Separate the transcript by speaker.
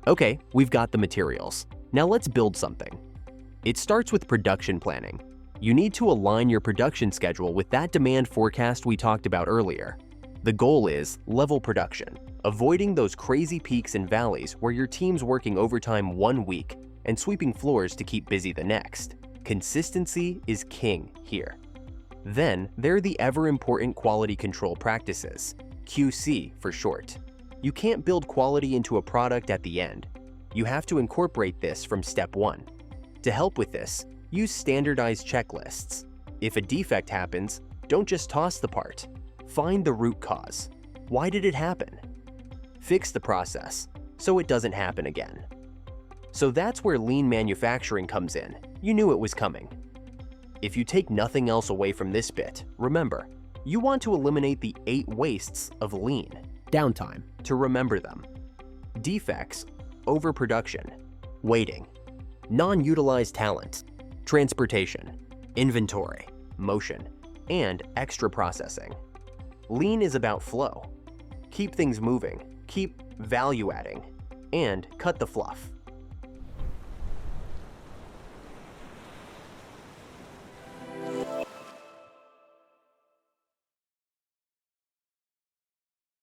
Speaker 1: Okay, we've got the materials. Now let's build something. It starts with production planning. You need to align your production schedule with that demand forecast we talked about earlier. The goal is level production, avoiding those crazy peaks and valleys where your team's working overtime one week and sweeping floors to keep busy the next. Consistency is king here. Then, there are the ever-important quality control practices, QC for short. You can't build quality into a product at the end. You have to incorporate this from step one. To help with this, use standardized checklists. If a defect happens, don't just toss the part. Find the root cause. Why did it happen? Fix the process so it doesn't happen again. So that's where lean manufacturing comes in. You knew it was coming. If you take nothing else away from this bit, remember, you want to eliminate the 8 wastes of lean. Downtime, to remember them. Defects, overproduction, waiting, non-utilized talent, transportation, inventory, motion, and extra processing. Lean is about flow. Keep things moving, keep value adding, and cut the fluff.